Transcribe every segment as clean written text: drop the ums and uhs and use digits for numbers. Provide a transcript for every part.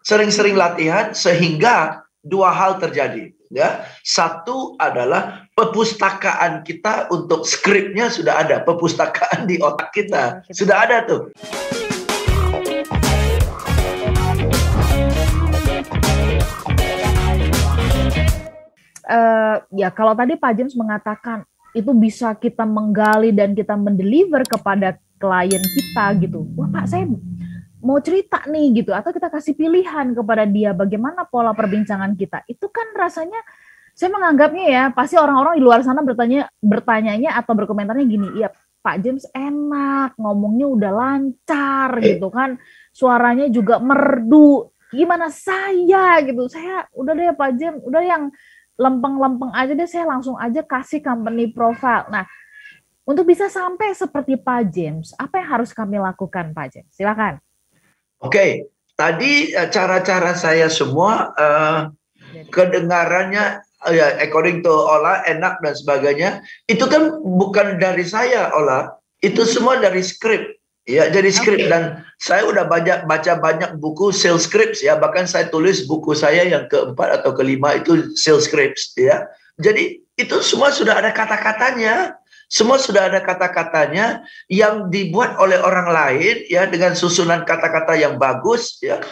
sering-sering latihan sehingga dua hal terjadi. Ya, satu adalah perpustakaan kita untuk skripnya sudah ada, perpustakaan di otak kita sudah ada tuh. Ya kalau tadi Pak James mengatakan itu bisa kita menggali dan kita mendeliver kepada klien kita gitu. Wah Pak, saya mau cerita nih gitu, atau kita kasih pilihan kepada dia bagaimana pola perbincangan kita. Itu kan rasanya saya menganggapnya ya, pasti orang-orang di luar sana bertanyanya atau berkomentarnya gini, ya Pak James enak, ngomongnya udah lancar gitu kan, suaranya juga merdu. Gimana saya gitu? Saya udah deh Pak James, udah yang lempeng-lempeng aja deh, saya langsung aja kasih company profile. Nah, untuk bisa sampai seperti Pak James, apa yang harus kami lakukan Pak James? Silakan. Oke, tadi cara-cara saya semua kedengarannya ya according to Ola enak dan sebagainya. Itu kan bukan dari saya Ola, itu semua dari skrip. Ya, jadi skrip. Dan saya udah baca banyak buku sales scripts ya, bahkan saya tulis buku saya yang keempat atau kelima itu sales scripts ya. Jadi itu semua sudah ada kata-katanya. Semua sudah ada kata-katanya yang dibuat oleh orang lain ya, dengan susunan kata-kata yang bagus ya.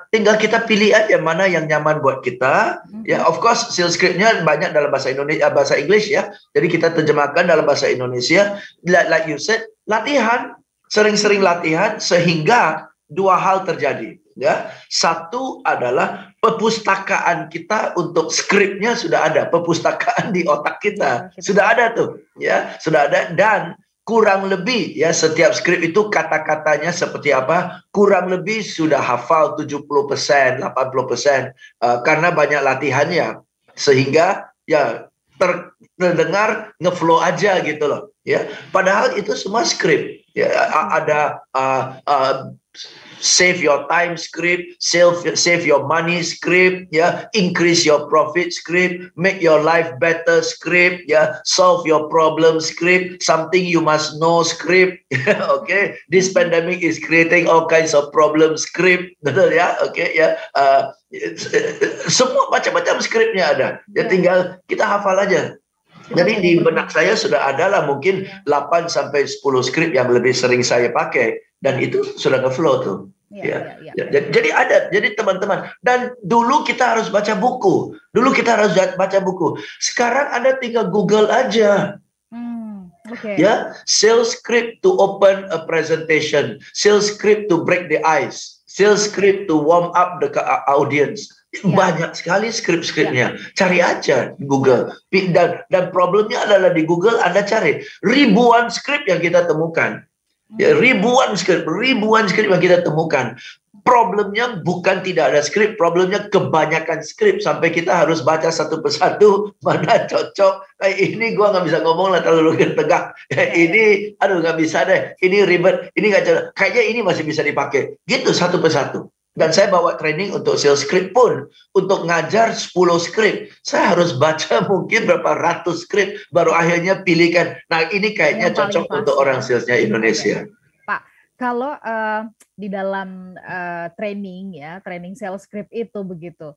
Tinggal kita pilih aja mana yang nyaman buat kita. Ya, of course sales scriptnya banyak dalam bahasa Indonesia, bahasa Inggris ya. Jadi kita terjemahkan dalam bahasa Indonesia. Like you said, latihan, sering-sering latihan sehingga dua hal terjadi. Ya, satu adalah perpustakaan kita untuk skripnya sudah ada, perpustakaan di otak kita sudah ada tuh, ya sudah ada. Dan kurang lebih ya setiap skrip itu kata-katanya seperti apa, kurang lebih sudah hafal 70%, 80%, karena banyak latihannya, sehingga ya terdengar ngeflow aja gitu loh, ya. Padahal itu semua skrip, ya ada save your time script, save your money script, ya, increase your profit script, make your life better script, ya, solve your problem script, something you must know script. Okay, this pandemic is creating all kinds of problem script, betul ya? Okay, ya, semua macam-macam skripnya ada. Ya tinggal kita hafal aja. Jadi di benak saya sudah ada lah mungkin 8 sampai 10 skrip yang lebih sering saya pakai, dan itu sudah ngeflow tuh. Ya. Jadi ada, jadi teman-teman, dan dulu kita harus baca buku. Sekarang Anda tinggal Google aja. Ya, sales script to open a presentation, sales script to break the ice, sales script to warm up the audience. Banyak sekali skrip-skripnya. Cari aja di Google. Dan problemnya adalah di Google Anda cari ribuan skrip yang kita temukan. Ya, ribuan skrip yang kita temukan. Problemnya bukan tidak ada skrip, problemnya kebanyakan skrip sampai kita harus baca satu persatu mana cocok. Ini gua nggak bisa ngomong lah terlalu tegak. Ini aduh nggak bisa deh. Ini ribet. Ini nggak cocok. Kayaknya ini masih bisa dipakai. Gitu satu persatu. Dan saya bawa training untuk sales script pun. Untuk ngajar 10 script, saya harus baca mungkin berapa ratus script, baru akhirnya pilihkan. Nah ini kayaknya cocok untuk orang salesnya Indonesia. Pak, kalau di dalam training sales script itu begitu,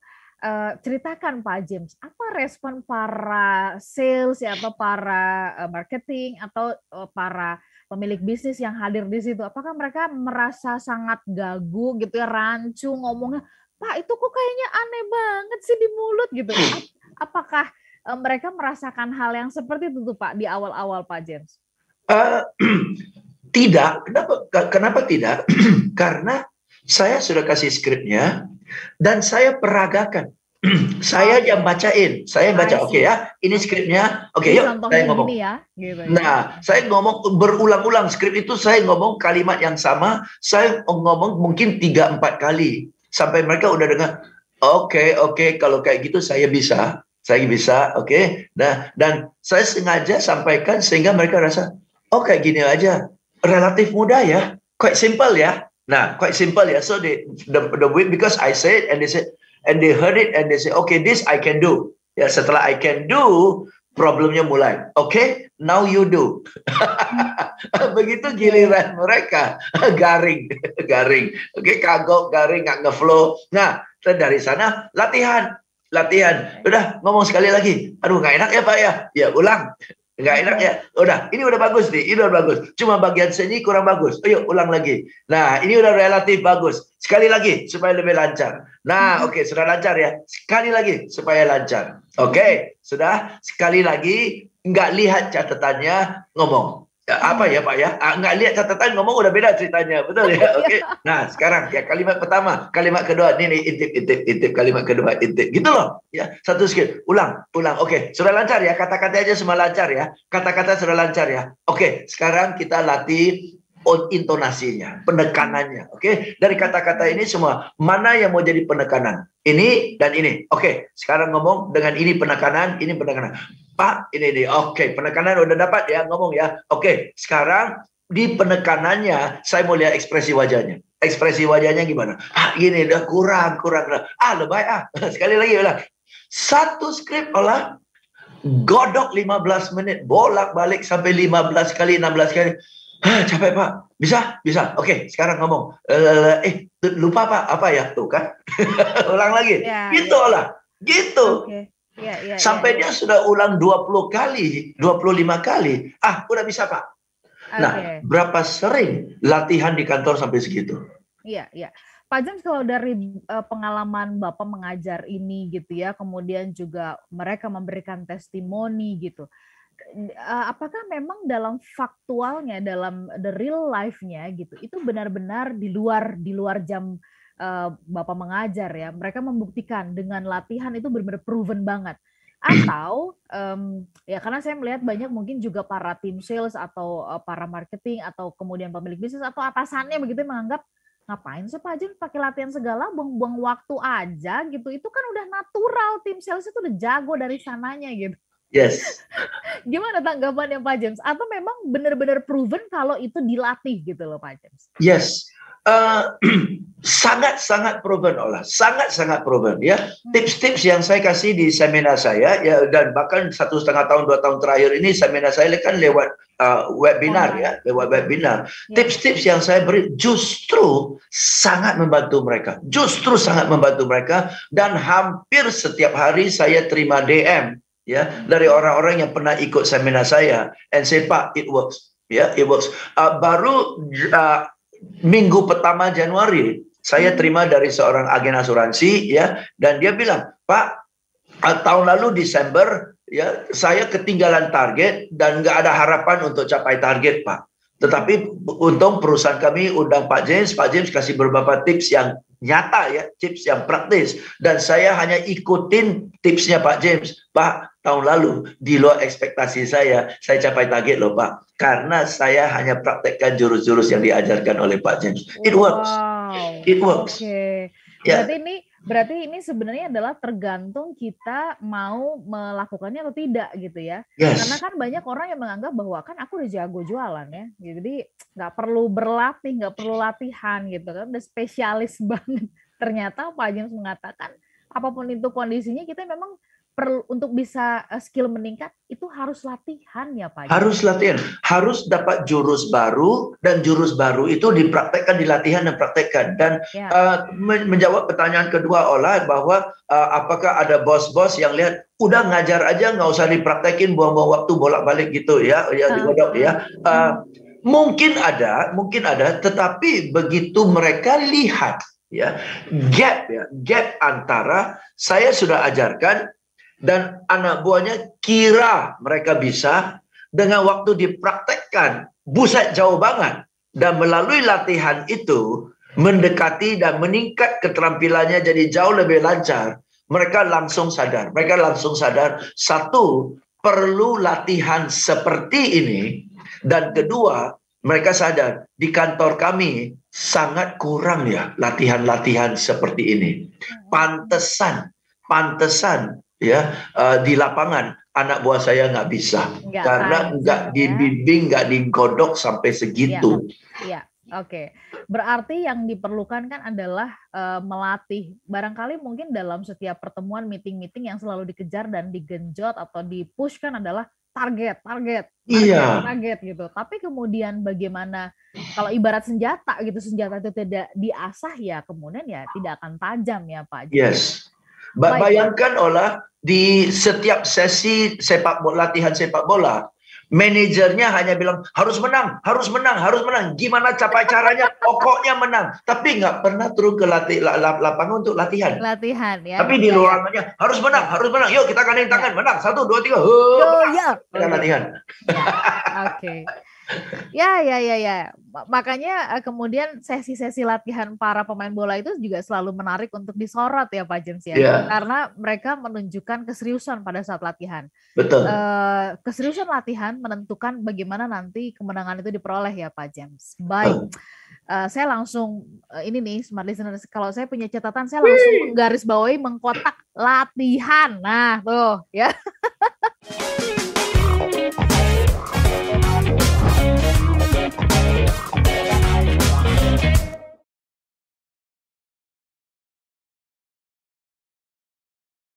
ceritakan Pak James, apa respon para sales ya, atau para marketing atau para pemilik bisnis yang hadir di situ? Apakah mereka merasa sangat gagu gitu ya, rancu ngomongnya, Pak itu kok kayaknya aneh banget sih di mulut gitu? Apakah mereka merasakan hal yang seperti itu tuh Pak di awal-awal Pak James? Tidak. Kenapa tidak? Karena saya sudah kasih skripnya dan saya peragakan. Saya yang bacain, saya baca, oke ya, ini skripnya, oke yuk, saya ngomong. Ya, gitu. Nah, saya ngomong berulang-ulang skrip itu, saya ngomong kalimat yang sama, saya ngomong mungkin 3-4 kali sampai mereka udah dengar. Oke, kalau kayak gitu saya bisa, oke. Nah, dan saya sengaja sampaikan sehingga mereka rasa, oh kayak gini aja, relatif mudah ya, quite simple ya. Nah, quite simple ya. So the way, because I said and they said. And they heard it and they say, okay, this I can do. Ya, setelah I can do, problemnya mulai. Oke, now you do. Begitu giliran mereka garing, garing. Oke, kagok, garing, nggak ngeflow. Nah, dari sana latihan. Udah ngomong sekali lagi. Aduh, nggak enak ya Pak ya. Ya ulang. Nggak enak ya. Udah, ini udah bagus nih. Ini udah bagus. Cuma bagian sini kurang bagus. Ayo ulang lagi. Nah, ini udah relatif bagus. Sekali lagi supaya lebih lancar. Nah, oke, sudah lancar ya. Sekali lagi supaya lancar. Oke, sudah. Sekali lagi, nggak lihat catatannya, ngomong. Apa ya Pak ya? Nggak lihat catatan, ngomong udah beda ceritanya. Betul ya? Oke. Nah, sekarang ya kalimat pertama, kalimat kedua, ini intip, kalimat kedua, intip. Gitu loh. Ya, satu sekali. Ulang. Oke, sudah lancar ya. Kata-kata aja semua lancar ya. Kata-kata sudah lancar ya. Oke, sekarang kita latih intonasinya, penekanannya. Oke, dari kata-kata ini semua, mana yang mau jadi penekanan? Ini dan ini. Oke, sekarang ngomong dengan ini penekanan, ini penekanan. Pak, ini. Oke, penekanan udah dapat ya, ngomong ya. Oke, sekarang di penekanannya, saya mau lihat ekspresi wajahnya. Ekspresi wajahnya gimana? Gini, udah kurang. Lebay. Sekali lagi, ulang. Satu skrip, olah. Godok 15 menit, bolak-balik sampai 15 kali, 16 kali. Capek Pak, bisa. Oke, sekarang ngomong. Lupa Pak, apa ya? Tuh kan. Ulang lagi. Gitu olah. Gitu. Okay. Sampai dia sudah ulang 20 kali, 25 kali. Udah bisa Pak. Nah, berapa sering latihan di kantor sampai segitu? Iya. Pak James, kalau dari pengalaman Bapak mengajar ini gitu ya, kemudian juga mereka memberikan testimoni gitu. Apakah memang dalam faktualnya, dalam the real life-nya gitu, itu benar-benar di luar jam Bapak mengajar ya, mereka membuktikan dengan latihan itu benar-benar proven banget? Atau ya karena saya melihat banyak mungkin juga para tim sales atau para marketing atau kemudian pemilik bisnis atau atasannya begitu menganggap, ngapain sih Pak James pakai latihan segala, buang-buang waktu aja gitu, itu kan udah natural, tim sales itu udah jago dari sananya gitu. Yes. Gimana tanggapannya Pak James? Atau memang benar-benar proven kalau itu dilatih gitu loh Pak James? Yes. Sangat proven olah, sangat proven ya. Tips-tips yang saya kasih di seminar saya ya, dan bahkan 1,5 tahun 2 tahun terakhir ini seminar saya kan lewat webinar ya, lewat webinar. Tips-tips yang saya beri justru sangat membantu mereka, dan hampir setiap hari saya terima DM ya dari orang-orang yang pernah ikut seminar saya and say, Pak, it works ya, it works. Baru minggu pertama Januari saya terima dari seorang agen asuransi ya, dan dia bilang, Pak, tahun lalu Desember ya saya ketinggalan target dan nggak ada harapan untuk capai target Pak. Tetapi untung perusahaan kami undang Pak James kasih beberapa tips yang nyata ya, tips yang praktis, dan saya hanya ikutin tipsnya Pak James. Pak, tahun lalu di luar ekspektasi saya capai target loh Pak, karena saya hanya praktekkan jurus-jurus yang diajarkan oleh Pak James. It works. Okay. Berarti ini sebenarnya adalah tergantung kita mau melakukannya atau tidak gitu ya. Yes. Karena kan banyak orang yang menganggap bahwa kan aku udah jago jualan ya, jadi nggak perlu berlatih, nggak perlu latihan gitu kan, udah spesialis banget. Ternyata Pak James mengatakan apapun itu kondisinya, kita memang perlu untuk bisa skill meningkat itu harus latihan ya Pak James. Harus latihan, harus dapat jurus baru, dan jurus baru itu dipraktekkan, dilatihan dan praktekkan. Dan menjawab pertanyaan kedua Ola, bahwa apakah ada bos-bos yang lihat udah ngajar aja nggak usah dipraktekin, buang-buang waktu bolak-balik gitu ya, digodok ya. Mungkin ada, tetapi begitu mereka lihat ya gap antara saya sudah ajarkan dan anak buahnya kira mereka bisa, dengan waktu dipraktekkan buset jauh banget, dan melalui latihan itu mendekati dan meningkat keterampilannya jadi jauh lebih lancar. Mereka langsung sadar, satu, perlu latihan seperti ini, dan kedua, mereka sadar di kantor kami sangat kurang ya latihan-latihan seperti ini. Pantesan ya di lapangan anak buah saya nggak bisa, karena nggak dibimbing, nggak digodok sampai segitu. Oke, berarti yang diperlukan kan adalah melatih. Barangkali mungkin dalam setiap pertemuan, meeting-meeting yang selalu dikejar dan digenjot atau di-push kan adalah target, target, target, Iya, target gitu. Tapi kemudian bagaimana kalau ibarat senjata gitu, senjata itu tidak diasah ya kemudian ya tidak akan tajam ya Pak James. yes. Baik, Bayangkan Ola, di setiap sesi sepak bola, latihan sepak bola, manajernya hanya bilang harus menang, harus menang, harus menang. Gimana capai caranya? Pokoknya menang. Tapi nggak pernah turun ke lapangan untuk latihan. latihan ya. Tapi di Ya, ya. luarannya harus menang, Ya. harus menang. Yuk kita gandeng Ya. tangan, menang. 1, 2, 3, Yo menang. ya. Kita latihan. Ya. Oke. Ya, ya, ya, ya. Makanya kemudian sesi-sesi latihan para pemain bola itu juga selalu menarik untuk disorot ya Pak James ya. Ya, Karena mereka menunjukkan keseriusan pada saat latihan. betul. Keseriusan latihan menentukan bagaimana nanti kemenangan itu diperoleh ya Pak James. Baik. Saya langsung ini nih smart listeners, kalau saya punya catatan saya langsung menggarisbawahi, mengkotak latihan. Nah, tuh ya.